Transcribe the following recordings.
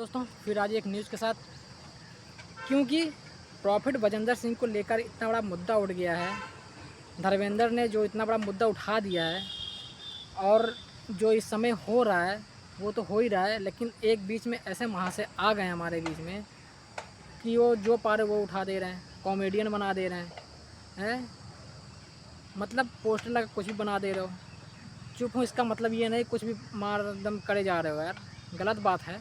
दोस्तों, फिर आज एक न्यूज़ के साथ, क्योंकि प्रॉफिट बजिंदर सिंह को लेकर इतना बड़ा मुद्दा उठ गया है। धर्मेंद्र ने जो इतना बड़ा मुद्दा उठा दिया है, और जो इस समय हो रहा है वो तो हो ही रहा है, लेकिन एक बीच में ऐसे महाशय आ गए हमारे बीच में कि वो जो पा रहे वो उठा दे रहे हैं, कॉमेडियन बना दे रहे हैं, मतलब पोस्टर लगा कुछ भी बना दे रहे हो। चुप हूँ इसका मतलब ये नहीं कुछ भी मार दम करे जा रहे हो यार, गलत बात है।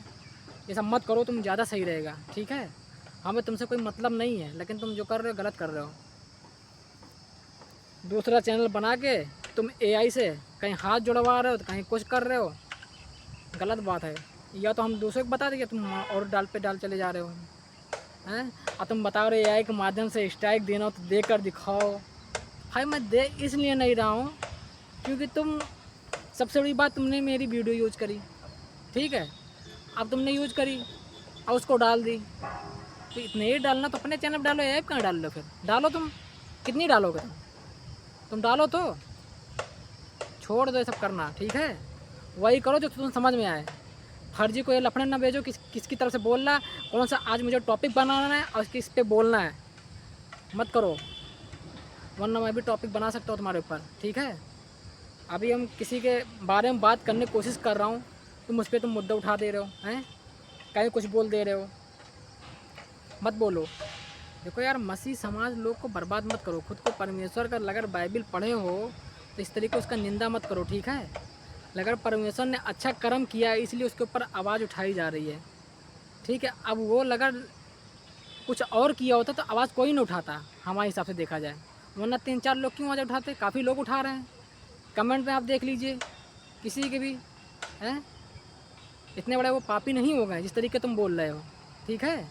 ये सब मत करो, तुम ज़्यादा सही रहेगा, ठीक है। हमें तुमसे कोई मतलब नहीं है, लेकिन तुम जो कर रहे हो गलत कर रहे हो। दूसरा चैनल बना के तुम एआई से कहीं हाथ जुड़वा रहे हो तो कहीं कुछ कर रहे हो, गलत बात है। या तो हम दूसरे को बता देंगे, तुम और डाल पे डाल चले जा रहे हो हैं। और तुम बता रहे हो एआई के माध्यम से स्ट्राइक देना हो तो दे कर दिखाओ। भाई मैं दे इसलिए नहीं रहा हूँ क्योंकि तुम, सबसे बड़ी बात, तुमने मेरी वीडियो यूज करी, ठीक है। अब तुमने यूज करी और उसको डाल दी, तो इतने ही डालना तो अपने चैनल पर डालो, ऐप कहाँ डाल लो, फिर डालो। तुम कितनी डालोगे? तुम डालो तो छोड़ दो ये सब करना, ठीक है। वही करो जो तुम समझ में आए। फर्जी को ये लफड़े ना भेजो किसकी तरफ से बोल रहा, कौन सा आज मुझे टॉपिक बनाना है और किस पे बोलना है, मत करो, वरना मैं भी टॉपिक बना सकता हूँ तुम्हारे ऊपर, ठीक है। अभी हम किसी के बारे में बात करने की कोशिश कर रहा हूँ, तुम उस पर तुम मुद्दा उठा दे रहे हो हैं, कहीं कुछ बोल दे रहे हो, मत बोलो। देखो यार, मसीह समाज लोग को बर्बाद मत करो, खुद को परमेश्वर का अगर बाइबिल पढ़े हो तो इस तरीके उसका निंदा मत करो, ठीक है। अगर परमेश्वर ने अच्छा कर्म किया है इसलिए उसके ऊपर आवाज़ उठाई जा रही है, ठीक है। अब वो अगर कुछ और किया होता तो आवाज़ कोई नहीं उठाता हमारे हिसाब से देखा जाए, वरना 3-4 लोग क्यों आवाज़ उठाते, काफ़ी लोग उठा रहे हैं। कमेंट में आप देख लीजिए किसी के भी हैं, इतने बड़े वो पापी नहीं हो गए जिस तरीके तुम बोल रहे हो, ठीक है।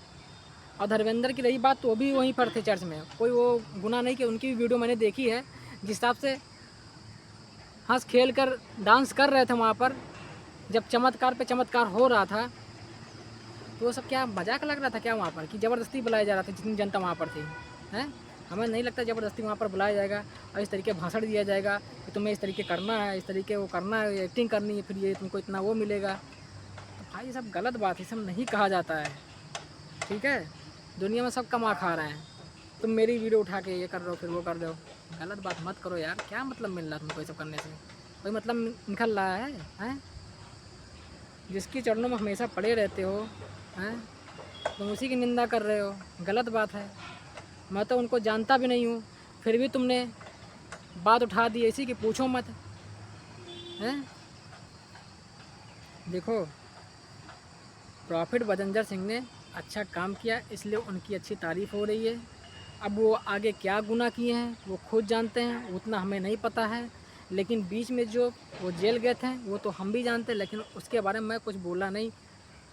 और धर्मेंद्र की रही बात, तो वो भी वहीं पर थे चर्च में, कोई वो गुनाह नहीं किया। उनकी भी वीडियो मैंने देखी है, जिस हिसाब से हंस खेल कर डांस कर रहे थे वहाँ पर, जब चमत्कार पे चमत्कार हो रहा था, तो वो सब क्या मजाक लग रहा था क्या वहाँ पर, कि ज़बरदस्ती बुलाया जा रहा था जितनी जनता वहाँ पर थी हैं। हमें नहीं लगता ज़बरदस्ती वहाँ पर बुलाया जाएगा और इस तरीके भाषण दिया जाएगा कि तुम्हें इस तरीके करना है, इस तरीके वो करना है, एक्टिंग करनी है, फिर ये तुमको इतना वो मिलेगा। तो भाई ये सब गलत बात है, सब नहीं कहा जाता है, ठीक है। दुनिया में सब कमा खा रहे हैं, तुम मेरी वीडियो उठा के ये कर रहे हो फिर वो कर रहे हो, गलत बात मत करो यार। क्या मतलब मिल रहा है तुमको ये सब करने से, कोई मतलब निकल रहा है हैं? जिसकी चरणों में हमेशा पड़े रहते हो हैं, तुम उसी की निंदा कर रहे हो, गलत बात है। मैं तो उनको जानता भी नहीं हूँ, फिर भी तुमने बात उठा दी ऐसी कि पूछो मत हैं। देखो, प्रॉफिट बजिंदर सिंह ने अच्छा काम किया इसलिए उनकी अच्छी तारीफ़ हो रही है। अब वो आगे क्या गुनाह किए हैं वो खुद जानते हैं, उतना हमें नहीं पता है। लेकिन बीच में जो वो जेल गए थे वो तो हम भी जानते हैं, लेकिन उसके बारे में मैं कुछ बोला नहीं।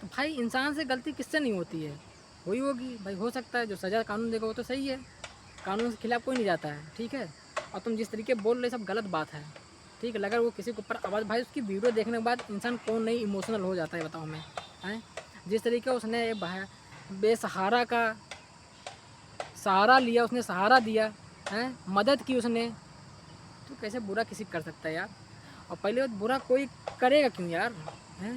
तो भाई इंसान से गलती किससे नहीं होती है, वही होगी भाई, हो सकता है जो सज़ा कानून देगा वो तो सही है, कानून के खिलाफ कोई नहीं जाता है, ठीक है। और तुम जिस तरीके बोल रहे सब गलत बात है, ठीक है। अगर वो किसी के ऊपर आवाज़, भाई उसकी वीडियो देखने के बाद इंसान कौन नहीं इमोशनल हो जाता है, बताओ मैं हैं। जिस तरीके उसने बेसहारा का सहारा लिया, उसने सहारा दिया है, मदद की उसने, तो कैसे बुरा किसी कर सकता है यार। और पहले बात, बुरा कोई करेगा क्यों यार हैं,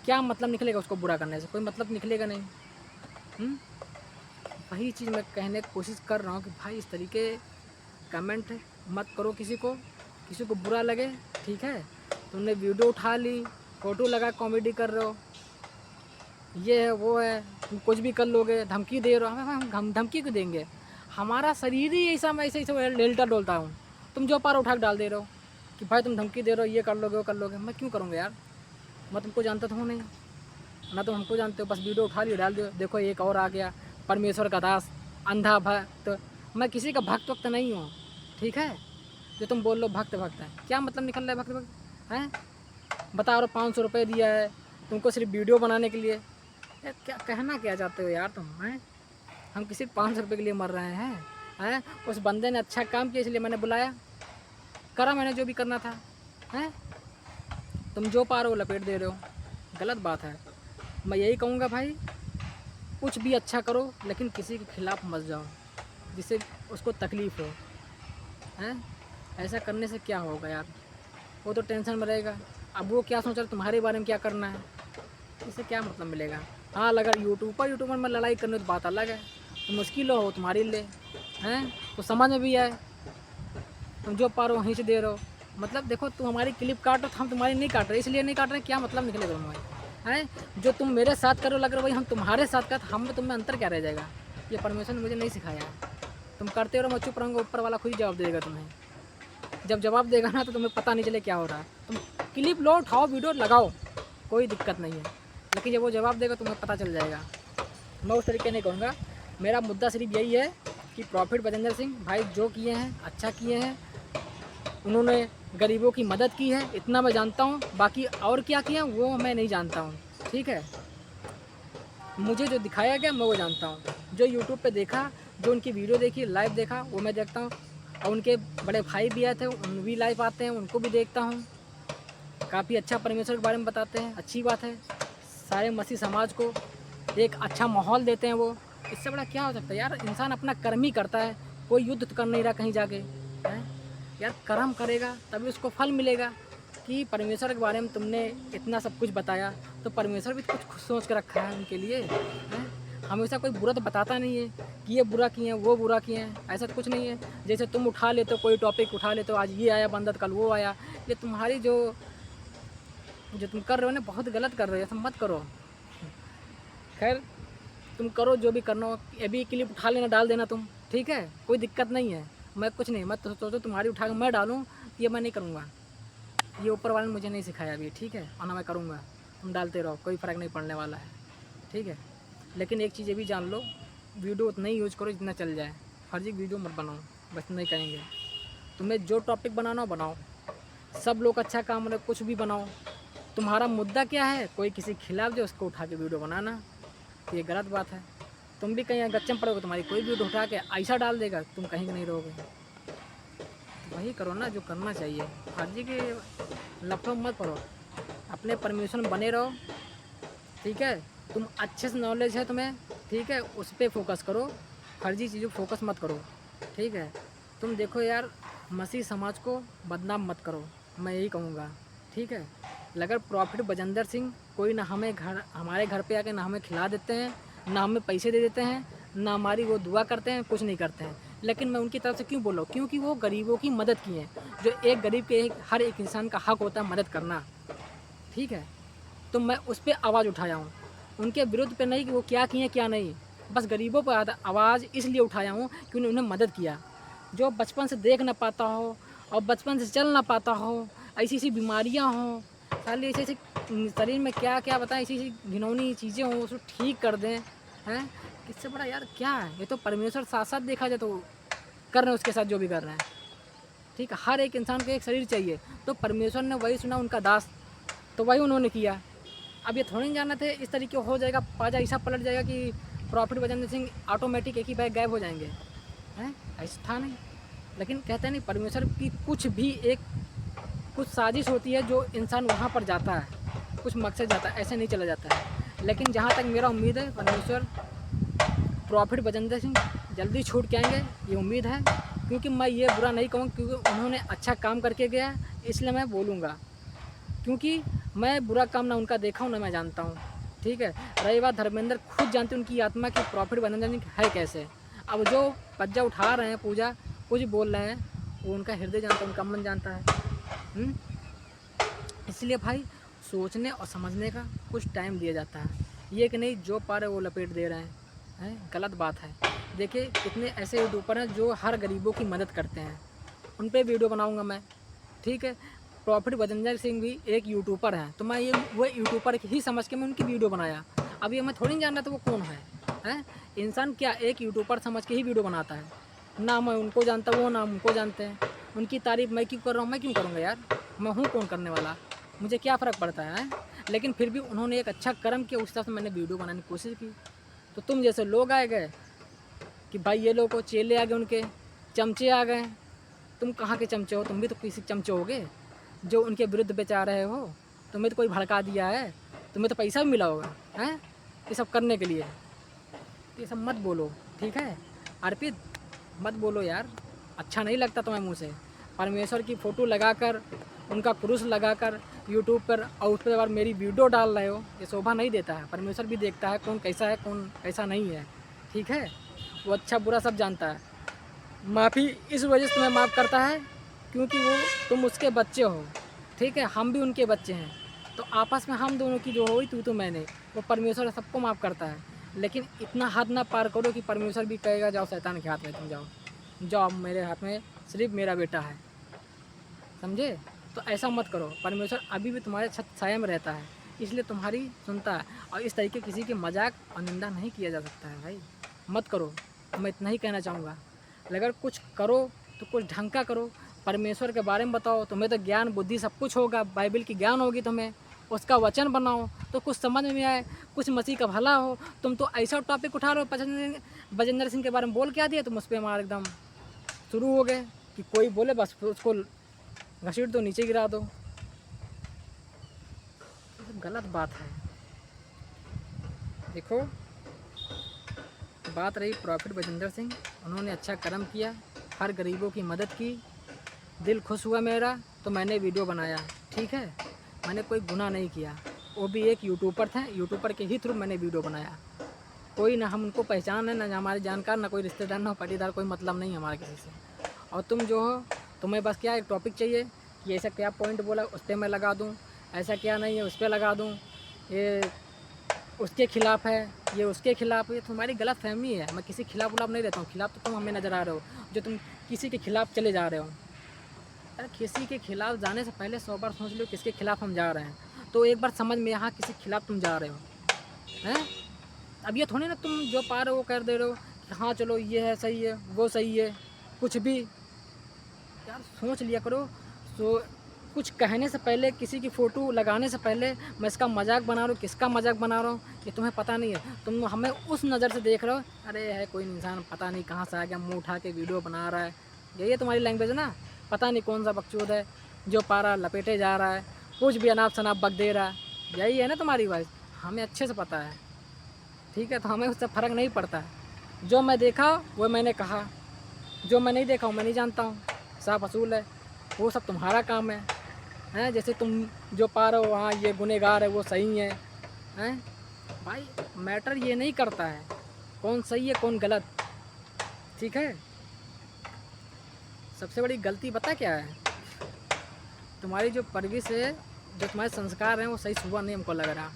क्या मतलब निकलेगा उसको बुरा करने से, कोई मतलब निकलेगा नहीं। वही चीज़ मैं कहने की कोशिश कर रहा हूँ कि भाई इस तरीके कमेंट मत करो, किसी को बुरा लगे, ठीक है। तुमने वीडियो उठा ली, फ़ोटो लगा कॉमेडी कर रहे हो, ये है वो है, तुम कुछ भी कर लोगे, धमकी दे रहे हो हमें, हम धमकी क्यों देंगे, हमारा शरीर ही ऐसा, मैं ऐसे लेलता डोलता हूँ, तुम जो पार उठा के डाल दे रहे हो कि भाई तुम धमकी दे रहे हो, ये कर लोगे वो कर लोगे, मैं क्यों करूँगा यार। मैं तुमको जानता तो हूँ नहीं ना, तुम हमको जानते हो, बस वीडियो उठा लियो डाल दो, देखो एक और आ गया परमेश्वर का दास, अंधा भक्त। तो मैं किसी का भक्त वक्त नहीं हूँ, ठीक है। जो तुम बोल लो भक्त भक्त है, क्या मतलब निकल रहा है भक्त भक्त हैं। बता रहे 500 रुपये दिया है तुमको सिर्फ वीडियो बनाने के लिए, क्या कहना क्या चाहते हो यार तुम हैं। हम किसी 500 रुपये के लिए मर रहे हैं। उस बंदे ने अच्छा काम किया इसलिए मैंने बुलाया, करा मैंने जो भी करना था हैं। तुम जो पा रहे हो लपेट दे रहे हो, गलत बात है। मैं यही कहूँगा भाई, कुछ भी अच्छा करो लेकिन किसी के खिलाफ़ मत जाओ जिससे उसको तकलीफ़ हो हैं। ऐसा करने से क्या होगा यार, वो तो टेंशन में रहेगा। अब वो क्या सोच रहा है तुम्हारे बारे में क्या करना है, इससे क्या मतलब मिलेगा। हाँ, अगर यूट्यूबर में लड़ाई करने तो बात अलग है, तुम उसकी लो हो तुम्हारी ले, हैं तो समझ में भी आए। तुम जो पा रहे हो वहीं से दे रहे हो, मतलब देखो तुम हमारी क्लिप काट रहे हो तो हम तुम्हारी नहीं काट रहे, इसलिए नहीं काट रहे, क्या मतलब निकलेगा तुम्हारे, हैं जो तुम मेरे साथ करो लग रहा भाई हम तुम्हारे साथ का, हम में तुम्हें अंतर क्या रह जाएगा। ये परमेश्वर ने मुझे नहीं सिखाया है। तुम करते रहो, मैं चुप रहूँगा, ऊपर वाला खुद ही जवाब देगा तुम्हें। जब जवाब देगा ना तो तुम्हें पता नहीं चले क्या हो रहा है। तुम क्लिप लो, उठाओ, वीडियो लगाओ, कोई दिक्कत नहीं है, लेकिन जब वो जवाब देगा तुम्हें पता चल जाएगा। मैं उस तरीके नहीं कहूँगा। मेरा मुद्दा सिर्फ यही है कि प्रॉफिट बजेंद्र सिंह भाई जो किए हैं अच्छा किए हैं, उन्होंने गरीबों की मदद की है, इतना मैं जानता हूँ। बाकी और क्या किया वो मैं नहीं जानता हूँ, ठीक है। मुझे जो दिखाया गया मैं वो जानता हूँ, जो यूट्यूब पे देखा, जो उनकी वीडियो देखी, लाइव देखा, वो मैं देखता हूँ। और उनके बड़े भाई भी आए थे, उन भी लाइव आते हैं, उनको भी देखता हूँ। काफ़ी अच्छा परमेश्वर के बारे में बताते हैं, अच्छी बात है। सारे मसीह समाज को एक अच्छा माहौल देते हैं वो। इससे बड़ा क्या हो सकता है यार। इंसान अपना कर्म ही करता है, कोई युद्ध तो कर नहीं रहा कहीं जाके, हैं यार। कर्म करेगा तभी उसको फल मिलेगा। कि परमेश्वर के बारे में तुमने इतना सब कुछ बताया, तो परमेश्वर भी कुछ सोच के रखा है उनके लिए, हैं। हमेशा कोई बुरा तो बताता नहीं है कि ये बुरा किए हैं, वो बुरा किए हैं, ऐसा तो कुछ नहीं है। जैसे तुम उठा लेते हो, कोई टॉपिक उठा लेते हो, आज ये आया बंदर, कल वो आया। ये तुम्हारी जो तुम कर रहे हो ना, बहुत गलत कर रहे हो, ऐसा मत करो। खैर तुम करो जो भी करना हो, अभी क्लिप उठा लेना, डाल देना तुम, ठीक है, कोई दिक्कत नहीं है। मैं कुछ नहीं, मैं तो सोचो तुम्हारी उठा के मैं डालूँ, ये मैं नहीं करूँगा। ये ऊपर वाले ने मुझे नहीं सिखाया अभी, ठीक है, और ना मैं करूँगा। तुम डालते रहो, कोई फ़र्क नहीं पड़ने वाला है, ठीक है। लेकिन एक चीज़ ये भी जान लो, वीडियो उतना ही यूज़ करो जितना चल जाए, फर्जी वीडियो मत बनाओ, बस नहीं कहेंगे। तुम्हें जो टॉपिक बनाना हो बनाओ, सब लोग अच्छा काम रहे, कुछ भी बनाओ। तुम्हारा मुद्दा क्या है, कोई किसी के खिलाफ जो उसको उठा के वीडियो बनाना, तो ये गलत बात है। तुम भी कहीं गच्चे में पड़ोगे, तुम्हारी कोई वीडियो उठा के ऐसा डाल देगा, तुम कहीं नहीं रहोगे। तो वही करो ना जो करना चाहिए, फर्जी के लफड़ों में मत पड़ो, अपने परमिशन में बने रहो, ठीक है। तुम अच्छे से नॉलेज है तुम्हें, ठीक है, उस पर फोकस करो, फर्जी चीज़ों पर फोकस मत करो, ठीक है। तुम देखो यार, मसीह समाज को बदनाम मत करो, मैं यही कहूँगा, ठीक है। अगर प्रॉफिट बजेंद्र सिंह कोई ना हमारे घर पे आके ना हमें खिला देते हैं, ना हमें पैसे दे देते हैं, ना हमारी वो दुआ करते हैं, कुछ नहीं करते हैं, लेकिन मैं उनकी तरफ से क्यों बोल रहा हूँ, क्योंकि वो गरीबों की मदद की है। जो एक गरीब के हर एक इंसान का हक होता है मदद करना, ठीक है। तो मैं उस पर आवाज़ उठाया हूँ, उनके विरुद्ध पे नहीं कि वो क्या किए क्या नहीं, बस गरीबों पर आवाज़ इसलिए उठाया हूँ कि उन्होंने मदद किया। जो बचपन से देख ना पाता हो और बचपन से चल ना पाता हो, ऐसी ऐसी बीमारियाँ हों, साली ऐसे ऐसे शरीर में क्या क्या बताएं, ऐसी ऐसी घिनौनी चीज़ें हों, उसको ठीक कर दें, हैं। इससे बड़ा यार क्या है। ये तो परमेश्वर साथ साथ देखा जाए तो कर रहे हैं उसके साथ जो भी कर रहे हैं, ठीक है। हर एक इंसान को एक शरीर चाहिए, तो परमेश्वर ने वही सुना उनका दास, तो वही उन्होंने किया। अब ये थोड़ी नहीं जानना थे इस तरीके हो जाएगा, पाजा ऐसा पलट जाएगा कि प्रॉफिट बजेंद्र सिंह ऑटोमेटिक एक ही बैग गायब हो जाएंगे, हैं, ऐसा था नहीं। लेकिन कहते हैं नहीं, परमेश्वर की कुछ साजिश होती है, जो इंसान वहाँ पर जाता है, कुछ मकसद जाता है, ऐसे नहीं चला जाता है। लेकिन जहाँ तक मेरा उम्मीद है, परमेश्वर प्रॉफिट बजेंद्र सिंह जल्दी छूट के आएंगे, ये उम्मीद है। क्योंकि मैं ये बुरा नहीं कहूँ, क्योंकि उन्होंने अच्छा काम करके गया, इसलिए मैं बोलूँगा। क्योंकि मैं बुरा काम ना उनका देखा हूँ ना मैं जानता हूँ, ठीक है। रही बात धर्मेंद्र, खुद जानते उनकी आत्मा की प्रॉफिट बजेंद्र सिंह है कैसे। अब जो पज्जा उठा रहे हैं, पूजा कुछ बोल रहे हैं, वो उनका हृदय जानता है, उनका मन जानता है। इसलिए भाई सोचने और समझने का कुछ टाइम दिया जाता है, ये कि नहीं जो पा रहे वो लपेट दे रहे हैं, गलत बात है। देखिए कितने ऐसे यूट्यूबर हैं जो हर गरीबों की मदद करते हैं, उन पर वीडियो बनाऊंगा मैं, ठीक है। प्रॉफिट बजेंद्र सिंह भी एक यूट्यूबर है, तो मैं ये वो यूट्यूबर ही समझ के मैं उनकी वीडियो बनाया। अब ये मैं थोड़ी नहीं जान रहा था वो कौन है। इंसान क्या एक यूट्यूबर समझ के ही वीडियो बनाता है, ना मैं उनको जानता, वो ना उनको जानते हैं। उनकी तारीफ़ मैं क्यों कर रहा हूँ, मैं क्यों करूँगा यार, मैं हूँ कौन करने वाला, मुझे क्या फ़र्क पड़ता है। लेकिन फिर भी उन्होंने एक अच्छा कर्म किया, उस हिसाब से मैंने वीडियो बनाने की कोशिश की। तो तुम जैसे लोग आए गए कि भाई ये लोग को चेले आ गए, उनके चमचे आ गए। तुम कहाँ के चमचे हो, तुम भी तो किसी चमचे होगे जो उनके विरुद्ध बेचा रहे हो। तुम्हें तो कोई भड़का दिया है, तुम्हें तो पैसा भी मिला होगा, हैं, ये सब करने के लिए। ये सब मत बोलो, ठीक है। अर्पित मत बोलो यार, अच्छा नहीं लगता तुम्हें मुँह से। परमेश्वर की फ़ोटो लगाकर, उनका क्रूस लगाकर यूट्यूब पर और उस पर अगर मेरी वीडियो डाल रहे हो, ये शोभा नहीं देता है। परमेश्वर भी देखता है कौन कैसा है, कौन कैसा नहीं है, ठीक है। वो अच्छा बुरा सब जानता है। माफ़ी इस वजह से तुम्हें माफ़ करता है क्योंकि वो तुम उसके बच्चे हो, ठीक है। हम भी उनके बच्चे हैं, तो आपस में हम दोनों की जो हुई तू तो मैंने, वो परमेश्वर सबको माफ़ करता है। लेकिन इतना हद ना पार करो कि परमेश्वर भी कहेगा जाओ शैतान के हाथ में तुम जाओ, जाओ अब मेरे हाथ में सिर्फ मेरा बेटा है, समझे। तो ऐसा मत करो। परमेश्वर अभी भी तुम्हारे छत छाया में रहता है, इसलिए तुम्हारी सुनता है। और इस तरीके किसी की मजाक और निंदा नहीं किया जा सकता है भाई, मत करो। मैं इतना ही कहना चाहूँगा। अगर कुछ करो तो कुछ ढंग का करो, परमेश्वर के बारे में बताओ। तुम्हें तो ज्ञान बुद्धि सब कुछ होगा, बाइबल की ज्ञान होगी तुम्हें, उसका वचन बनाओ तो कुछ समझ में आए, कुछ मसीह का भला हो। तुम तो ऐसा टॉपिक उठा रहे हो, बजेंद्र सिंह के बारे में बोल क्या दिया तुम, उस पर हमारा एकदम शुरू हो गए कि कोई बोले बस उसको घसीट दो, नीचे गिरा दो। ये गलत बात है। देखो, बात रही प्रॉफिट बजेंद्र सिंह, उन्होंने अच्छा कर्म किया, हर गरीबों की मदद की, दिल खुश हुआ मेरा, तो मैंने वीडियो बनाया, ठीक है। मैंने कोई गुनाह नहीं किया। वो भी एक यूट्यूबर थे, यूट्यूबर के ही थ्रू मैंने वीडियो बनाया। कोई ना हम उनको पहचान है, ना हमारे जानकार, ना कोई रिश्तेदार, ना पाटीदार, कोई मतलब नहीं हमारा किसी से। और तुम जो हो, तुम्हें बस क्या एक टॉपिक चाहिए कि ऐसा क्या पॉइंट बोला उस पर मैं लगा दूँ, ऐसा क्या नहीं है उस पर लगा दूँ, ये उसके खिलाफ़ है, ये उसके खिलाफ़ है। ये तुम्हारी गलत फहमी है। मैं किसी खिलाफ उलाफ नहीं रहता हूँ। खिलाफ तो तुम हमें नज़र आ रहे हो, जो तुम किसी के खिलाफ़ चले जा रहे हो। अरे किसी के खिलाफ़ जाने से पहले 100 बार सोच लो किसके खिलाफ़ हम जा रहे हैं, तो एक बार समझ में यहाँ किसी के खिलाफ़ तुम जा रहे हो, हैं। अब ये थोड़ी ना तुम जो पा रहे हो वो कर दे रहे हो कि हाँ चलो ये है सही है, वो सही है, कुछ भी। यार सोच लिया करो। सो कुछ कहने से पहले, किसी की फ़ोटो लगाने से पहले, मैं इसका मजाक बना रहा हूँ, किसका मजाक बना रहा हूँ, ये तुम्हें पता नहीं है। तुम हमें उस नज़र से देख रहे हो, अरे है कोई इंसान पता नहीं कहाँ से आ गया, मुँह उठा के वीडियो बना रहा है। यही है तुम्हारी लैंग्वेज ना। पता नहीं कौन सा बकचोद है जो पा रहा लपेटे जा रहा है, कुछ भी अनाप शनाप बक दे रहा है। यही है ना तुम्हारी वॉइस, हमें अच्छे से पता है, ठीक है। तो हमें उससे फ़र्क नहीं पड़ता। जो मैं देखा वो मैंने कहा, जो मैं नहीं देखा वो मैं नहीं जानता हूँ, साफ असूल है। वो सब तुम्हारा काम है, हैं। जैसे तुम जो पा रहे हो हाँ ये गुनहगार है, वो सही है, हैं। भाई मैटर ये नहीं करता है कौन सही है कौन गलत, ठीक है। सबसे बड़ी गलती पता क्या है, तुम्हारी जो परवरिश है, जो तुम्हारे संस्कार हैं, वो सही सुबह नहीं हमको लग रहा।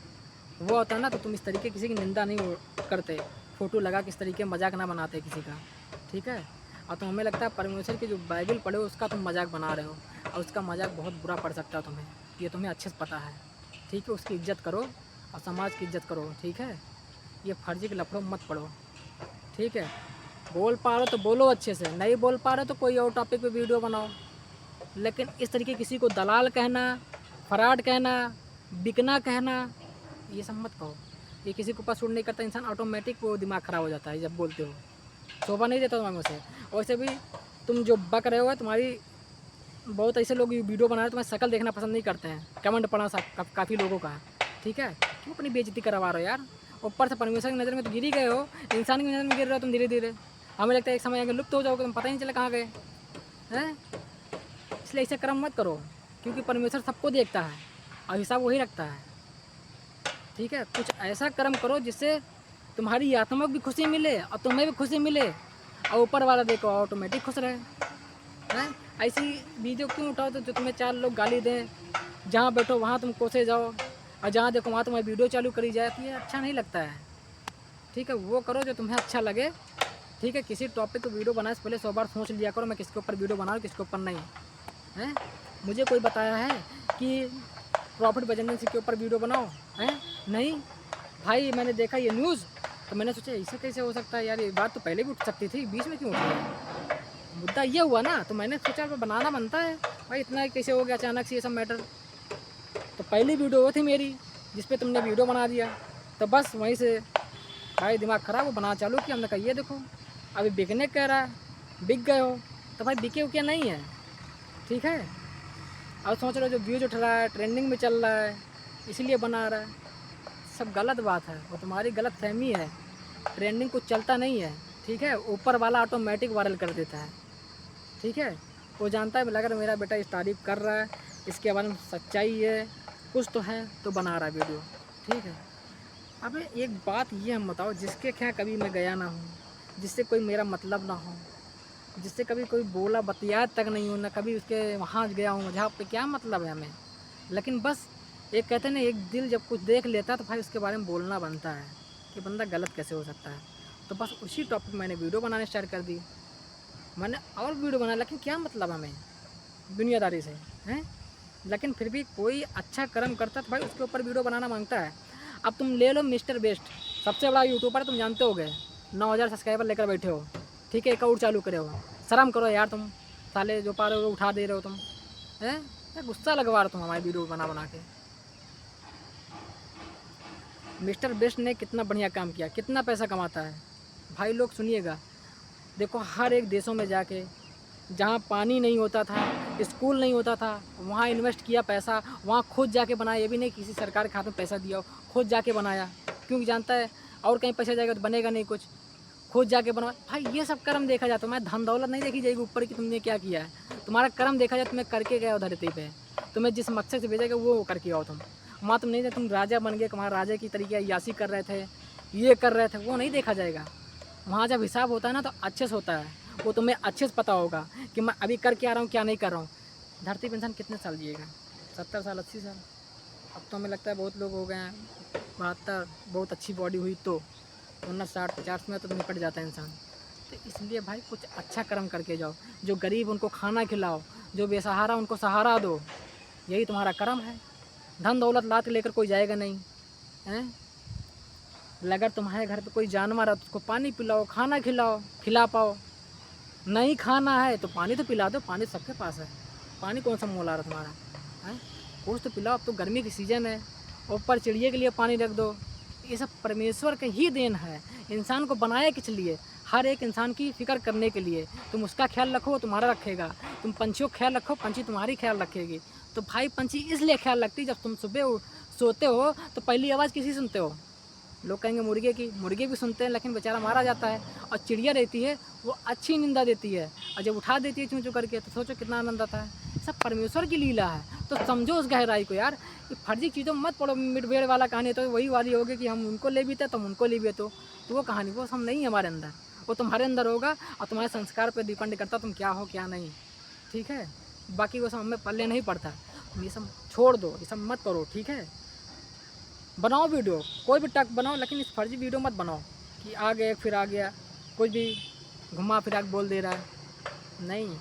वो होता ना तो तुम इस तरीके किसी की निंदा नहीं करते, फ़ोटो लगा के इस तरीके मजाक ना बनाते किसी का, ठीक है। और तो हमें लगता है परमेश्वर की जो बाइबल पढ़े हो उसका तुम मजाक बना रहे हो, और उसका मजाक बहुत बुरा पड़ सकता है तुम्हें, ये तुम्हें अच्छे से पता है, ठीक है। उसकी इज्जत करो और समाज की इज्जत करो, ठीक है। ये फर्जी के लफड़ों मत पढ़ो, ठीक है। बोल पा रहे हो तो बोलो अच्छे से, नहीं बोल पा रहे हो तो कोई और टॉपिक पे वीडियो बनाओ। लेकिन इस तरीके किसी को दलाल कहना, फराड कहना, बिकना कहना, ये सब मत कहो। ये किसी को पसंद नहीं करता, इंसान ऑटोमेटिक वो दिमाग ख़राब हो जाता है जब बोलते हो। शोभा नहीं देता तुम्हारे मुँह से। वैसे भी तुम जो बक रहे हो, तुम्हारी बहुत ऐसे लोग वीडियो बना रहे हैं, तुम्हें शक्ल देखना पसंद नहीं करते हैं। कमेंट पढ़ा काफ़ी लोगों का, ठीक है। क्यों अपनी बेइज्जती करवा रहे हो यार। ऊपर से परमेश्वर की नज़र में तो गिर ही गए हो, इंसान की नज़र में गिर रहे हो तुम धीरे धीरे। हमें लगता है एक समय आगे लुप्त हो जाओगे, तुम पता ही नहीं चला कहाँ गए, हैं। इसलिए ऐसे कर्म मत करो, क्योंकि परमेश्वर सबको देखता है और हिसाब वही रखता है, ठीक है। कुछ ऐसा कर्म करो जिससे तुम्हारी आत्मा को भी खुशी मिले और तुम्हें भी खुशी मिले, और ऊपर वाला देखो ऑटोमेटिक खुश रहे, हैं। ऐसी वीडियो क्यों उठाओ तो जो तुम्हें 4 लोग गाली दें, जहाँ बैठो वहाँ तुम कोसे जाओ, और जहाँ देखो वहाँ तुम्हारी वीडियो चालू करी जाए, तो ये अच्छा नहीं लगता है, ठीक है। वो करो जो तुम्हें अच्छा लगे, ठीक है। किसी टॉपिक को वीडियो बनाने से पहले 100 बार सोच लिया करो, मैं किसके ऊपर वीडियो बना रहा हूँ किसके ऊपर नहीं, हैं। मुझे कोई बताया है कि प्रॉफिट बजेंद्र सिंह के ऊपर वीडियो बनाओ, हैं, नहीं भाई। मैंने देखा ये न्यूज़ तो मैंने सोचा ऐसे कैसे हो सकता है यार, ये बात तो पहले भी उठ सकती थी, बीच में क्यों उठ गई। मुद्दा ये हुआ ना, तो मैंने सोचा बनाना बनता है भाई, इतना कैसे हो गया अचानक से ये सब मैटर। तो पहली वीडियो वो थी मेरी जिस पे तुमने वीडियो बना दिया, तो बस वहीं से भाई दिमाग ख़राब हो, बना चालू किया। हमने कहा ये देखो अभी बिकने कह रहा है, बिक गए हो, तो भाई बिके हो क्या नहीं है, ठीक है। और सोच रहे हो जो व्यूज उठ रहा है, ट्रेंडिंग में चल रहा है, इसलिए बना रहा है, सब गलत बात है। वो तुम्हारी गलत फहमी है। ट्रेंडिंग कुछ चलता नहीं है, ठीक है। ऊपर वाला ऑटोमेटिक वायरल कर देता है, ठीक है। वो जानता है अगर मेरा बेटा इस तारीफ़ कर रहा है इसके बारे में सच्चाई है, कुछ तो है तो बना रहा वीडियो, ठीक है। अब एक बात ये हम बताओ, जिसके क्या कभी मैं गया ना हूँ, जिससे कोई मेरा मतलब ना हो, जिससे कभी कोई बोला बतिया तक नहीं हो, ना कभी उसके वहाँ गया हूँ, जहाँ पे क्या मतलब है हमें। लेकिन बस एक कहते हैं ना, एक दिल जब कुछ देख लेता है तो भाई उसके बारे में बोलना बनता है कि बंदा गलत कैसे हो सकता है। तो बस उसी टॉपिक मैंने वीडियो बनाने स्टार्ट कर दी। मैंने और वीडियो बनाया, लेकिन क्या मतलब हमें दुनियादारी से हैं। लेकिन फिर भी कोई अच्छा कर्म करता तो भाई उसके ऊपर वीडियो बनाना मांगता है। अब तुम ले लो मिस्टर बेस्ट, सबसे बड़ा यूट्यूबर तुम जानते होगे, 9,000 सब्सक्राइबर लेकर बैठे हो, ठीक है, अकाउंट चालू करे हो। शर्म करो यार, तुम साले जो पा रहे हो उठा दे रहे हो तुम, हैं। गुस्सा लगवा रहे हो तुम हमारी वीडियो बना बना के। मिस्टर बेस्ट ने कितना बढ़िया काम किया, कितना पैसा कमाता है भाई लोग सुनिएगा। देखो हर एक देशों में जाके, जहाँ पानी नहीं होता था, स्कूल नहीं होता था, वहाँ इन्वेस्ट किया पैसा, वहाँ खुद जाके बनाया। ये भी नहीं किसी सरकार के हाथ में पैसा दिया हो, खुद जाके बनाया, क्योंकि जानता है और कहीं पैसा जाएगा तो बनेगा नहीं कुछ। खुद जाके बनवा भाई, ये सब कर्म देखा जाता है। मैं धन दौलत नहीं देखी जाएगी ऊपर की तुमने क्या किया है, तुम्हारा कर्म देखा जाए, तुम्हें करके गया हो धरती पे, तुम्हें जिस मकसद से भेजेगा वो करके आओ तुम। वहाँ तुम नहीं, तुम राजा बन गए, तुम्हारा राजा की तरीके यासी कर रहे थे, ये कर रहे थे, वो नहीं देखा जाएगा। वहाँ जब हिसाब होता है ना तो अच्छे से होता है, वो तुम्हें अच्छे से पता होगा कि मैं अभी कर क्या रहा हूँ क्या नहीं कर रहा हूँ। धरती पे इंसान कितने साल जिएगा, 70 साल 80 साल। अब तो हमें लगता है बहुत लोग हो गए हैं 72, बहुत अच्छी बॉडी हुई तो, वरना 60-50 में तो निपट जाता है इंसान। तो इसलिए भाई कुछ अच्छा कर्म करके जाओ, जो गरीब उनको खाना खिलाओ, जो बेसहारा उनको सहारा दो, यही तुम्हारा कर्म है। धन दौलत लात के लेकर कोई जाएगा नहीं हैं। अगर तुम्हारे घर पे कोई जानवर है तो उसको पानी पिलाओ, खाना खिलाओ, खिला पाओ। नहीं खाना है तो पानी तो पिला दो, पानी सबके पास है। पानी कौन सा मोल आ रहा तुम्हारा है, कुछ तो पिलाओ। अब तो गर्मी की सीज़न है, ऊपर चिड़िया के लिए पानी रख दो। ये सब परमेश्वर का ही देन है। इंसान को बनाया किस लिए, हर एक इंसान की फिक्र करने के लिए। तुम उसका ख्याल रखो वो तुम्हारा रखेगा, तुम पंछियों का ख्याल रखो पंछी तुम्हारी ख्याल रखेगी। तो भाई पंछी इसलिए ख्याल रखती, जब तुम सुबह सोते हो तो पहली आवाज़ किसी सुनते हो, लोग कहेंगे मुर्गे की, मुर्गे भी सुनते हैं लेकिन बेचारा मारा जाता है। और चिड़िया रहती है वो अच्छी निंदा देती है, और जब उठा देती है चूँ चूँ करके तो सोचो कितना आनंद आता है। सब परमेश्वर की लीला है, तो समझो उस गहराई को यार। ये फर्जी चीज़ों मत पढ़ो, मिट भेड़ वाला कहानी तो वही वाली होगी कि हम उनको ले भी थे तुम उनको ले भी तो वो कहानी वो हम नहीं है हमारे अंदर, वो तुम्हारे अंदर होगा और तुम्हारे संस्कार पर डिपेंड करता तुम क्या हो क्या नहीं, ठीक है। बाकी वो सब हमें पल्ले नहीं पड़ता, तुम ये सब छोड़ दो, ये सब मत करो, ठीक है। बनाओ वीडियो, कोई भी टक बनाओ, लेकिन इस फर्जी वीडियो मत बनाओ कि आ गए फिर आ गया, कुछ भी घुमा फिरा के बोल दे रहा है। नहीं,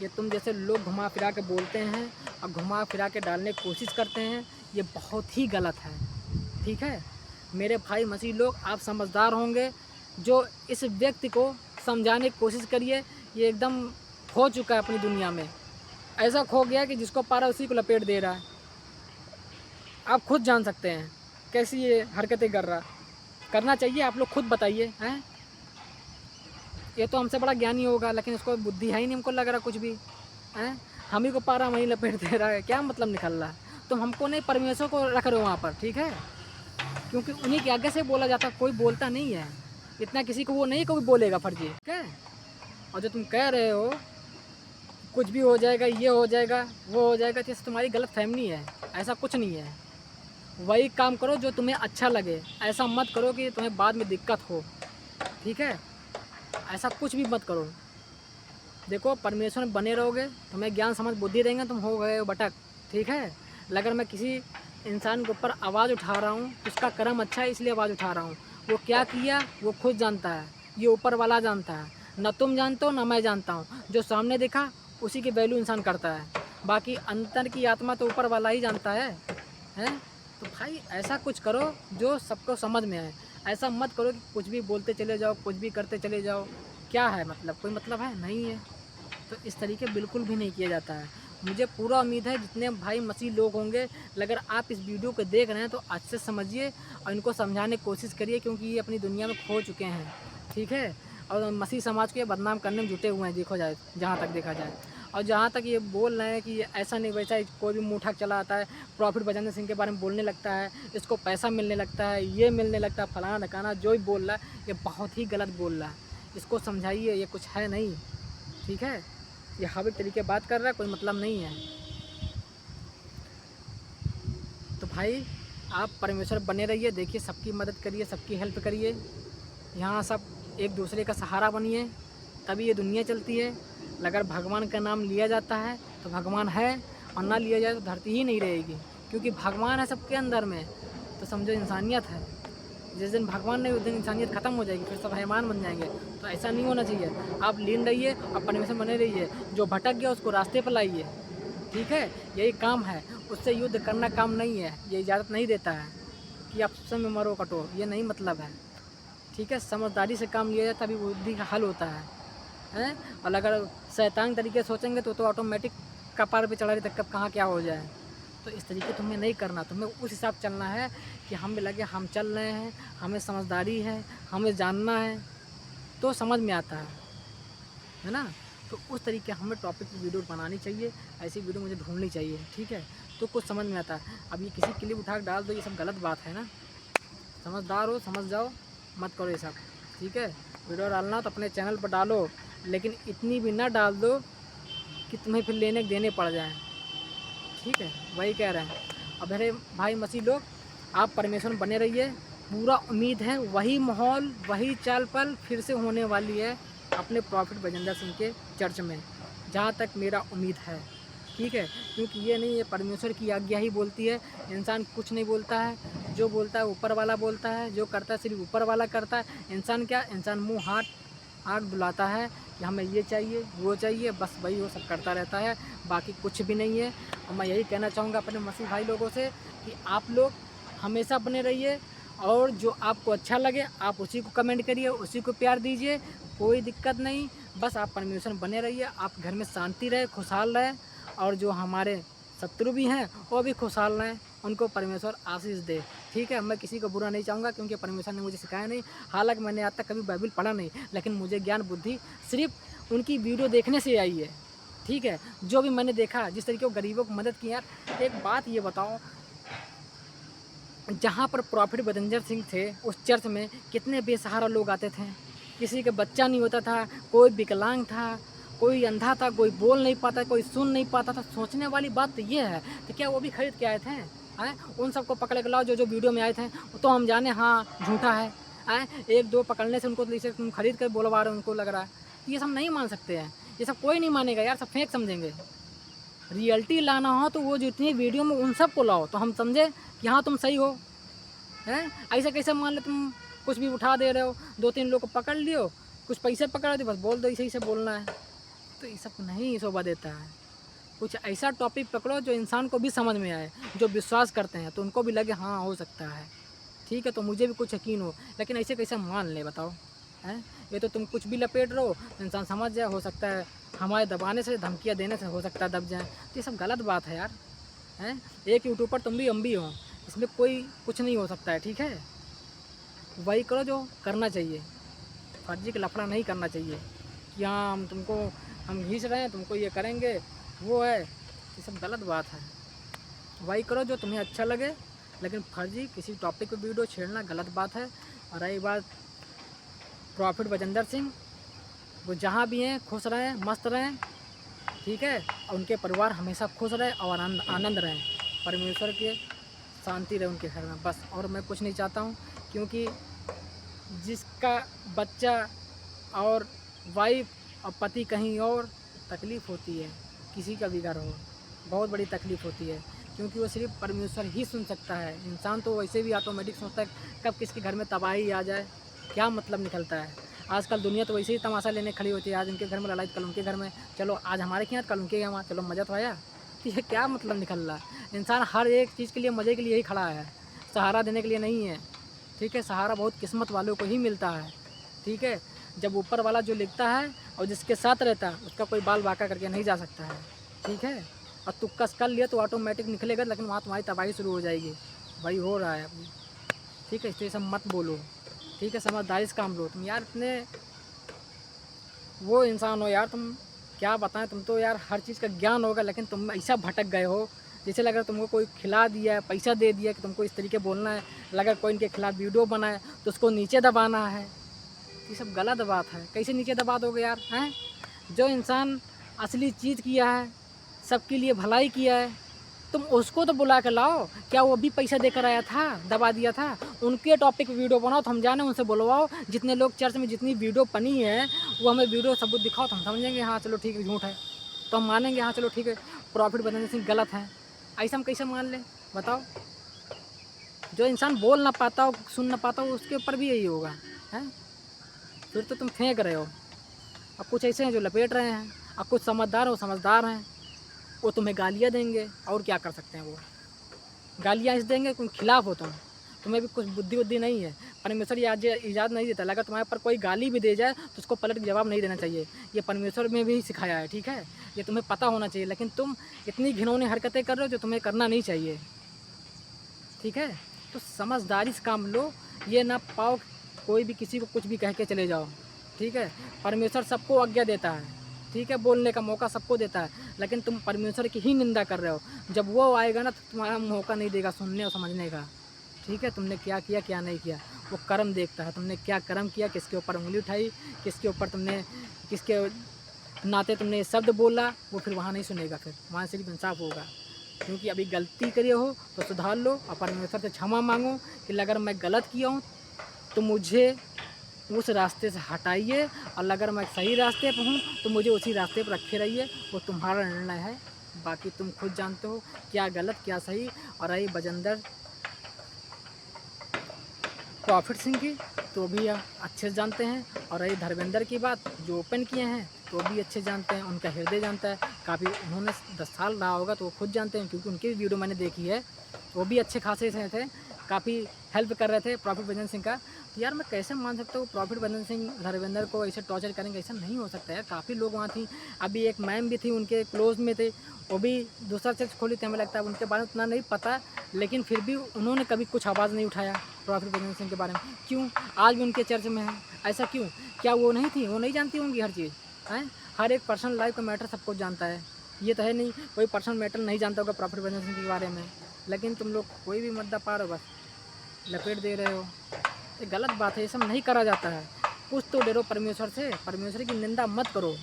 ये तुम जैसे लोग घुमा फिरा के बोलते हैं और घुमा फिरा के डालने की कोशिश करते हैं, ये बहुत ही गलत है, ठीक है। मेरे भाई मसीह लोग, आप समझदार होंगे, जो इस व्यक्ति को समझाने की कोशिश करिए। ये एकदम खो चुका है अपनी दुनिया में, ऐसा खो गया कि जिसको पारा उसी को लपेट दे रहा है। आप खुद जान सकते हैं कैसी ये हरकतें कर रहा, करना चाहिए आप लोग खुद बताइए हैं। ये तो हमसे बड़ा ज्ञानी होगा लेकिन उसको बुद्धि है ही नहीं, हमको लग रहा कुछ भी हैं। हम ही को पारा वहीं लपेट दे रहा है, क्या मतलब निकल रहा है। तो हमको नहीं, परमेश्वर को रख रहे हो वहाँ पर, ठीक है, क्योंकि उन्हीं के आगे से बोला जाता, कोई बोलता नहीं है इतना, किसी को वो नहीं कोई बोलेगा फर्जी, ठीक है। और जो तुम कह रहे हो कुछ भी हो जाएगा, ये हो जाएगा वो हो जाएगा, तो तुम्हारी गलत फहमी है, ऐसा कुछ नहीं है। वही काम करो जो तुम्हें अच्छा लगे, ऐसा मत करो कि तुम्हें बाद में दिक्कत हो, ठीक है। ऐसा कुछ भी मत करो। देखो परमेश्वर में बने रहोगे, तुम्हें ज्ञान समझ बुद्धि देंगे, तुम हो गए भटक, ठीक है। अगर मैं किसी इंसान के ऊपर आवाज़ उठा रहा हूँ तो उसका कर्म अच्छा है इसलिए आवाज़ उठा रहा हूँ, वो क्या किया वो खुद जानता है, ये ऊपर वाला जानता है, ना तुम जानते हो ना मैं जानता हूँ। जो सामने देखा उसी की वैल्यू इंसान करता है, बाकी अंतर की आत्मा तो ऊपर वाला ही जानता है, हैं। तो भाई ऐसा कुछ करो जो सबको समझ में आए, ऐसा मत करो कि कुछ भी बोलते चले जाओ, कुछ भी करते चले जाओ। क्या है मतलब, कोई मतलब है नहीं है। तो इस तरीके बिल्कुल भी नहीं किया जाता है। मुझे पूरा उम्मीद है जितने भाई मसीह लोग होंगे, अगर आप इस वीडियो को देख रहे हैं तो अच्छे से समझिए और इनको समझाने की कोशिश करिए, क्योंकि ये अपनी दुनिया में खो चुके हैं, ठीक है। और मसीह समाज को ये बदनाम करने में जुटे हुए हैं, देखो जाए जहाँ तक देखा जाए। और जहाँ तक ये बोल रहे हैं कि ऐसा नहीं वैसा, कोई भी मुँह चला आता है, प्रॉफिट बचेंद्र सिंह के बारे में बोलने लगता है, इसको पैसा मिलने लगता है, ये मिलने लगता है, फलाना ढकाना, जो ही बोल रहा है ये बहुत ही गलत बोल रहा है। इसको समझाइए ये कुछ है नहीं, ठीक है। ये हावी तरीके बात कर रहा है, कोई मतलब नहीं है। भाई आप परमेश्वर बने रहिए, देखिए सबकी मदद करिए, सबकी हेल्प करिए, यहाँ सब एक दूसरे का सहारा बनिए, तभी ये दुनिया चलती है। अगर भगवान का नाम लिया जाता है तो भगवान है, और ना लिया जाए तो धरती ही नहीं रहेगी, क्योंकि भगवान है सबके अंदर में, तो समझो इंसानियत है। जिस दिन भगवान नहीं उस दिन इंसानियत ख़त्म हो जाएगी, फिर सब हैवान बन जाएंगे। तो ऐसा नहीं होना चाहिए। आप लीन रहिए और परमेश्वर बने रहिए, जो भटक गया उसको रास्ते पर लाइए, ठीक है। यही काम है, उससे युद्ध करना काम नहीं है। ये इजाज़त नहीं देता है कि आप समय मरो कटो, ये नहीं मतलब है, ठीक है। समझदारी से काम लिया जाए तभी बुद्धि का हल होता है। और अगर शैतान तरीके से सोचेंगे तो ऑटोमेटिक कपार पे चढ़ा रही तक कब कहाँ क्या हो जाए। तो इस तरीके तुम्हें नहीं करना, तुम्हें उस हिसाब चलना है कि हमें लगे हम चल रहे हैं, हमें समझदारी है, हमें जानना है, तो समझ में आता है ना। तो उस तरीके हमें टॉपिक की वीडियो बनानी चाहिए, ऐसी वीडियो मुझे ढूंढनी चाहिए, ठीक है। तो कुछ समझ में आता है। अब ये किसी क्लिप उठा के डाल दो, ये सब गलत बात है ना। समझदार हो समझ जाओ, मत करो ये सब, ठीक है। वीडियो डालना तो अपने चैनल पर डालो, लेकिन इतनी भी ना डाल दो कि तुम्हें फिर लेने देने पड़ जाएं, ठीक है। वही कह रहे हैं। अब मेरे भाई मसीह लोग, आप परमेश्वर बने रहिए, पूरा उम्मीद है वही माहौल वही चाल पल फिर से होने वाली है अपने प्रॉफिट बजेंद्र सिंह के चर्च में, जहाँ तक मेरा उम्मीद है, ठीक है। क्योंकि ये नहीं, ये परमेश्वर की आज्ञा ही बोलती है, इंसान कुछ नहीं बोलता है। जो बोलता है ऊपर वाला बोलता है, जो करता है सिर्फ ऊपर वाला करता है। इंसान क्या, इंसान मुँह हाथ आँख बुलाता है कि हमें ये चाहिए वो चाहिए, बस वही वो सब करता रहता है, बाकी कुछ भी नहीं है। और मैं यही कहना चाहूँगा अपने मसीह भाई लोगों से कि आप लोग हमेशा बने रहिए, और जो आपको अच्छा लगे आप उसी को कमेंट करिए, उसी को प्यार दीजिए, कोई दिक्कत नहीं। बस आप परमेश्वर बने रहिए, आप घर में शांति रहे, खुशहाल रहे, और जो हमारे शत्रु भी हैं वो भी खुशहाल रहें, उनको परमेश्वर आशीष दे, ठीक है। मैं किसी को बुरा नहीं चाहूँगा, क्योंकि परमेश्वर ने मुझे सिखाया नहीं। हालांकि मैंने आज तक कभी बाइबल पढ़ा नहीं, लेकिन मुझे ज्ञान बुद्धि सिर्फ उनकी वीडियो देखने से आई है, ठीक है। जो भी मैंने देखा, जिस तरीके वो गरीबों को मदद की। यार एक बात ये बताओ, जहाँ पर प्रॉफिट बजेंद्र सिंह थे उस चर्च में कितने बेसहारा लोग आते थे, किसी का बच्चा नहीं होता था, कोई विकलांग था, कोई अंधा था, कोई बोल नहीं पाता, कोई सुन नहीं पाता था। सोचने वाली बात तो ये है कि क्या वो भी खरीद के आए थे? हैं, उन सबको पकड़ के लाओ जो वीडियो में आए थे, तो हम जाने हाँ झूठा है। एक दो पकड़ने से उनको जैसे तुम खरीद कर बोलवा रहे हो, उनको लग रहा है। ये सब नहीं मान सकते हैं, ये सब कोई नहीं मानेगा यार, सब फेक समझेंगे। रियलिटी लाना हो तो वो जितनी वीडियो में उन सब को लाओ, तो हम समझे कि हाँ तुम सही हो। हैं, ऐसे कैसे मान लो तुम कुछ भी उठा दे रहे हो, दो तीन लोग को पकड़ लियो, कुछ पैसे पकड़ा दे, बस बोल दो इसे बोलना है। तो ये सब नहीं शोभा देता है। कुछ ऐसा टॉपिक पकड़ो जो इंसान को भी समझ में आए, जो विश्वास करते हैं तो उनको भी लगे हाँ हो सकता है, ठीक है। तो मुझे भी कुछ यकीन हो, लेकिन ऐसे कैसे मान ले बताओ। हैं, ये तो तुम कुछ भी लपेट रहो तो इंसान समझ जाए, हो सकता है हमारे दबाने से, धमकियाँ देने से हो सकता है दब जाए। तो ये सब गलत बात है यार। हैं, एक यूट्यूब पर तुम भी हम भी हो, इसमें कोई कुछ नहीं हो सकता है, ठीक है। वही करो जो करना चाहिए, फर्जी का लफड़ा नहीं करना चाहिए कि हाँ हम घींच रहे हैं, तुमको ये करेंगे वो है, ये सब गलत बात है। वही करो जो तुम्हें अच्छा लगे, लेकिन फर्जी किसी टॉपिक पे वीडियो छेड़ना गलत बात है। और रही बात प्रॉफिट बजेंद्र सिंह, वो जहाँ भी हैं खुश रहें, मस्त रहें, ठीक है। और उनके परिवार हमेशा खुश रहे और आनंद रहें, परमेश्वर के शांति रहे उनके घर में, बस। और मैं कुछ नहीं चाहता हूँ, क्योंकि जिसका बच्चा और वाइफ और पति कहीं और, तकलीफ़ होती है, किसी का भी घर हो, बहुत बड़ी तकलीफ़ होती है, क्योंकि वो सिर्फ परमेश्वर ही सुन सकता है। इंसान तो वैसे भी ऑटोमेटिक सोचता है कब किसके घर में तबाही आ जाए, क्या मतलब निकलता है। आजकल दुनिया तो वैसे ही तमाशा लेने खड़ी होती है, आज इनके घर में लड़ाई, कल उनके घर में, चलो आज हमारे यहाँ कल उनके यहाँ, चलो मज़ा तो आया। तो ये क्या मतलब निकल रहा है। इंसान हर एक चीज़ के लिए मज़े के लिए ही खड़ा है, सहारा देने के लिए नहीं है, ठीक है। सहारा बहुत किस्मत वालों को ही मिलता है, ठीक है। जब ऊपर वाला जो लिखता है और जिसके साथ रहता है उसका कोई बाल बाका करके नहीं जा सकता है, ठीक है। और तुक्का कर लिया तो ऑटोमेटिक निकलेगा, लेकिन वहाँ तुम्हारी तबाही शुरू हो जाएगी। वही हो रहा है अभी, ठीक है। इसलिए सब मत बोलो, ठीक है। समझदारी से काम लो। तुम यार इतने वो इंसान हो यार, तुम क्या बताएं, तुम तो यार हर चीज़ का ज्ञान होगा, लेकिन तुम ऐसा भटक गए हो जैसे लगा तुमको कोई खिला दिया है, पैसा दे दिया कि तुमको इस तरीके बोलना है, लगा कोई इनके खिलाफ वीडियो बनाए तो उसको नीचे दबाना है। ये सब गलत बात है। कैसे नीचे दबा दोगे यार? हैं, जो इंसान असली चीज़ किया है, सबके लिए भलाई किया है, तुम उसको तो बुला के लाओ, क्या वो भी पैसा देकर आया था, दबा दिया था? उनके टॉपिक वीडियो बनाओ तो हम जाने, उनसे बुलवाओ। जितने लोग चर्च में जितनी वीडियो बनी है वो हमें वीडियो सबूत दिखाओ तो हम समझेंगे हाँ चलो ठीक है झूठ है, तो हम मानेंगे हाँ चलो ठीक है प्रॉफिट बनने से गलत है। ऐसा हम कैसे मान लें बताओ? जो इंसान बोल ना पाता हो, सुन ना पाता हो, उसके ऊपर भी यही होगा है। फिर तो तुम फेंक रहे हो। अब कुछ ऐसे हैं जो लपेट रहे हैं, अब कुछ समझदार हैं, वो तुम्हें गालियाँ देंगे। और क्या कर सकते हैं वो? गालियाँ इस देंगे तुम खिलाफ हो, तुम्हें भी कुछ बुद्धि नहीं है। परमेश्वर ये इजाज़त नहीं देता। अगर तुम्हारे पर कोई गाली भी दे जाए तो उसको पलट के जवाब नहीं देना चाहिए। ये परमेश्वर में भी सिखाया है, ठीक है? ये तुम्हें पता होना चाहिए। लेकिन तुम इतनी घिनौनी हरकतें कर रहे हो जो तुम्हें करना नहीं चाहिए, ठीक है? तो समझदारी से काम लो। ये ना पाओ कोई भी किसी को कुछ भी कह के चले जाओ, ठीक है? परमेश्वर सबको आज्ञा देता है, ठीक है? बोलने का मौका सबको देता है, लेकिन तुम परमेश्वर की ही निंदा कर रहे हो। जब वो आएगा ना तो तुम्हारा मौका नहीं देगा सुनने और समझने का, ठीक है? तुमने क्या किया क्या नहीं किया, वो कर्म देखता है। तुमने क्या कर्म किया, किसके ऊपर उंगली उठाई, किसके ऊपर तुमने, किसके नाते तुमने ये शब्द बोला, वो फिर वहाँ नहीं सुनेगा, फिर वहाँ से भी इंसाफ होगा। क्योंकि अभी गलती करी हो तो सुधार लो और परमेश्वर से क्षमा मांगो कि अगर मैं गलत किया हूँ तो मुझे उस रास्ते से हटाइए, और अगर मैं सही रास्ते पर हूँ तो मुझे उसी रास्ते पर रखे रहिए। वो तुम्हारा निर्णय है, बाकी तुम खुद जानते हो क्या गलत क्या सही। और रही बजेंद्र प्रॉफिट सिंह की तो भी अच्छे से जानते हैं, और रही धर्मेंद्र की बात जो ओपन किए हैं तो भी अच्छे जानते हैं, उनका हृदय जानता है। काफ़ी उन्होंने 10 साल रहा होगा तो वो खुद जानते हैं, क्योंकि उनकी भी वीडियो मैंने देखी है। वो भी अच्छे खासे से थे, काफ़ी हेल्प कर रहे थे प्रॉफिट भजन सिंह का। तो यार मैं कैसे मान सकता हूँ प्रॉफिट भजन सिंह धर्मेंद्र को ऐसे टॉर्चर करेंगे? ऐसा नहीं हो सकता यार। काफ़ी लोग वहाँ थी, अभी एक मैम भी थी उनके क्लोज में थे, वो भी दूसरा चर्च खोली थी। हमें लगता है उनके बारे में उतना नहीं पता, लेकिन फिर भी उन्होंने कभी कुछ आवाज़ नहीं उठाया प्रॉफिट भजन सिंह के बारे में। क्यों? आज भी उनके चर्च में है, ऐसा क्यों? क्या वो नहीं थी? वो नहीं जानती होंगी हर चीज़ है? हर एक पर्सनल लाइफ का मैटर सबको जानता है। ये तो है नहीं कोई पर्सनल मैटर नहीं जानता होगा प्रॉफिट भजन सिंह के बारे में। लेकिन तुम लोग कोई भी मुद्दा पा रहे हो, बस लपेट दे रहे हो। ये गलत बात है, ये सब नहीं करा जाता है। कुछ तो डरो परमेश्वर से, परमेश्वर की निंदा मत करो,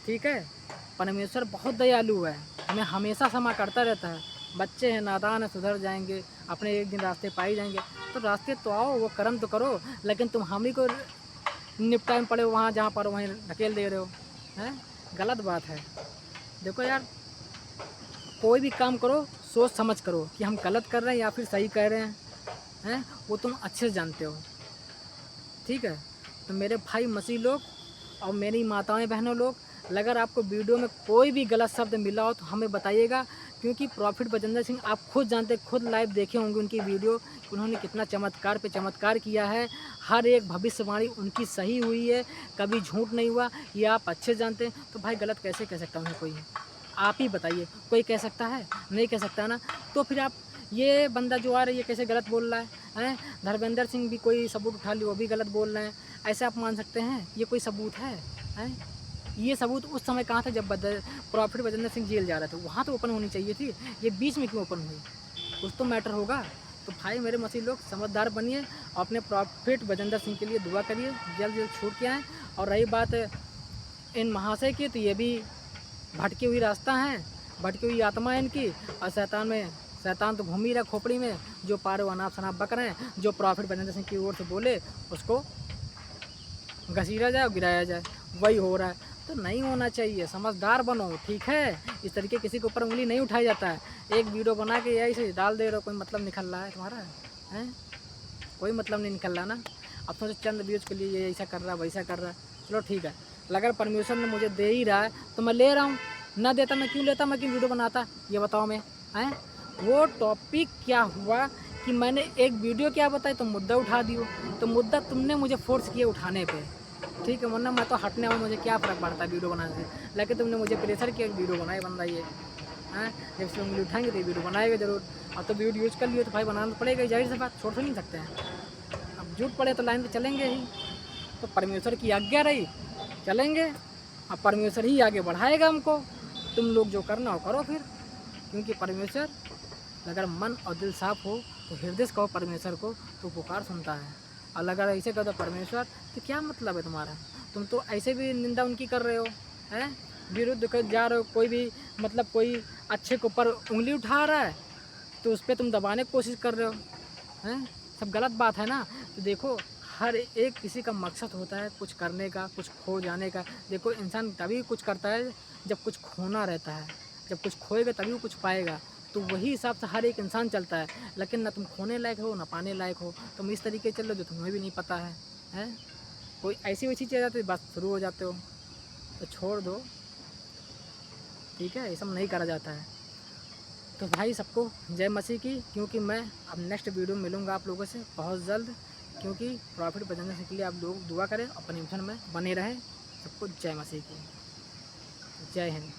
ठीक है? परमेश्वर बहुत दयालु है, हमें हमेशा क्षमा करता रहता है। बच्चे हैं, नादान है, सुधर जाएंगे, अपने एक दिन रास्ते पाई जाएंगे। तो रास्ते तो आओ, वो कर्म तो करो, लेकिन तुम हम ही को निपटाए में पड़े वहाँ जहाँ पर वहीं ढकेल दे रहे हो, हैं? गलत बात है। देखो यार, कोई भी काम करो सोच समझ करो कि हम गलत कर रहे हैं या फिर सही कह रहे हैं, वो तुम अच्छे से जानते हो, ठीक है? तो मेरे भाई मसीह लोग और मेरी माताएं बहनों लोग, अगर आपको वीडियो में कोई भी गलत शब्द मिला हो तो हमें बताइएगा, क्योंकि प्रॉफिट बजेंद्र सिंह आप खुद जानते, खुद लाइव देखे होंगे उनकी वीडियो, उन्होंने कितना चमत्कार पे चमत्कार किया है। हर एक भविष्यवाणी उनकी सही हुई है, कभी झूठ नहीं हुआ, ये आप अच्छे जानते हैं। तो भाई गलत कैसे कह सकता हूँ कोई? आप ही बताइए, कोई कह सकता है? नहीं कह सकता ना। तो फिर आप, ये बंदा जो आ रहा है ये कैसे गलत बोल रहा है? धर्मेंद्र सिंह भी कोई सबूत उठा लिया, वो भी गलत बोल रहे हैं, ऐसे आप मान सकते हैं? ये कोई सबूत है? ये सबूत उस समय कहाँ था जब प्रॉफिट बजेंद्र सिंह जेल जा रहा था, वहाँ तो ओपन होनी चाहिए थी। ये बीच में क्यों ओपन हुई? कुछ तो मैटर होगा। तो भाई मेरे मसीह लोग समझदार बनिए और अपने प्रॉफिट बजेंद्र सिंह के लिए दुआ करिए, जल्द जल्द छूट के आएँ। और रही बात इन महाशय की, तो ये भी भटकी हुई रास्ता है, भटकी हुई आत्मा है इनकी। और शैतान तो घूम ही रहा खोपड़ी में, जो पारो अनाप शनाप बक रहे हैं, जो प्रॉफिट बजेंद्र सिंह की ओर से बोले उसको घसीटा जाए और गिराया जाए, वही हो रहा है। तो नहीं होना चाहिए, समझदार बनो, ठीक है? इस तरीके किसी के ऊपर उंगली नहीं उठाई जाता है। एक वीडियो बना के यही से डाल दे रहे हो, कोई मतलब निकल रहा है तुम्हारा? है कोई मतलब नहीं निकल रहा ना। अब तो चंद व्यूज़ के लिए ये ऐसा कर रहा है वैसा कर रहा है, चलो ठीक है। अगर परमेश्वर ने मुझे दे ही रहा है तो मैं ले रहा हूँ, ना देता मैं क्यों लेता, मैं क्यों वीडियो बनाता, ये बताओ मैं? हैं? वो टॉपिक क्या हुआ कि मैंने एक वीडियो क्या बताई तो मुद्दा उठा दियो, तो मुद्दा तुमने मुझे फोर्स किया उठाने पे, ठीक है? वरना मैं तो हटने आऊँ, मुझे क्या फ़र्क पड़ता है वीडियो बनाने से, लेकिन तुमने मुझे प्रेशर किया वीडियो बनाए बंदा ये, हैं? जब से उंगली उठाएंगे तो वीडियो बनाएगा ज़रूर। अब तो वीडियो यूज़ कर लियो तो भाई बनाना तो पड़ेगा, जाहिर सी बात, छोड़ तो नहीं सकते हैं। अब झूठ पड़े तो लाइन पे चलेंगे ही। तो परमेश्वर की आज्ञा रही, चलेंगे। अब परमेश्वर ही आगे बढ़ाएगा हमको। तुम लोग जो करना हो करो फिर, क्योंकि परमेश्वर, अगर मन और दिल साफ हो तो हृदय से कहो परमेश्वर को, तो पुकार सुनता है। और अगर ऐसे कहो तो परमेश्वर, तो क्या मतलब है तुम्हारा? तुम तो ऐसे भी निंदा उनकी कर रहे हो, हैं? विरुद्ध कर जा रहे हो, कोई भी मतलब कोई अच्छे के ऊपर उंगली उठा रहा है तो उस पर तुम दबाने की कोशिश कर रहे हो, हैं? सब गलत बात है ना। तो देखो, हर एक किसी का मकसद होता है कुछ करने का, कुछ खो जाने का। देखो, इंसान तभी कुछ करता है जब कुछ खोना रहता है, जब कुछ खोएगा तभी वो कुछ पाएगा। तो वही हिसाब से हर एक इंसान चलता है। लेकिन ना तुम खोने लायक हो ना पाने लायक हो, तुम इस तरीके से चल रहे हो जो तुम्हें भी नहीं पता है, हैं? कोई ऐसी वैसी चीज़ आ जाती है बस शुरू हो जाते हो। तो छोड़ दो, ठीक है, ये सब नहीं करा जाता है। तो भाई सबको जय मसीह की, क्योंकि मैं अब नेक्स्ट वीडियो में मिलूँगा आप लोगों से बहुत जल्द, क्योंकि प्रॉफिट बचाने के लिए आप लोग दुआ करें, अपने मिशन में बने रहें। सबको जय मसीह की, जय हिंद।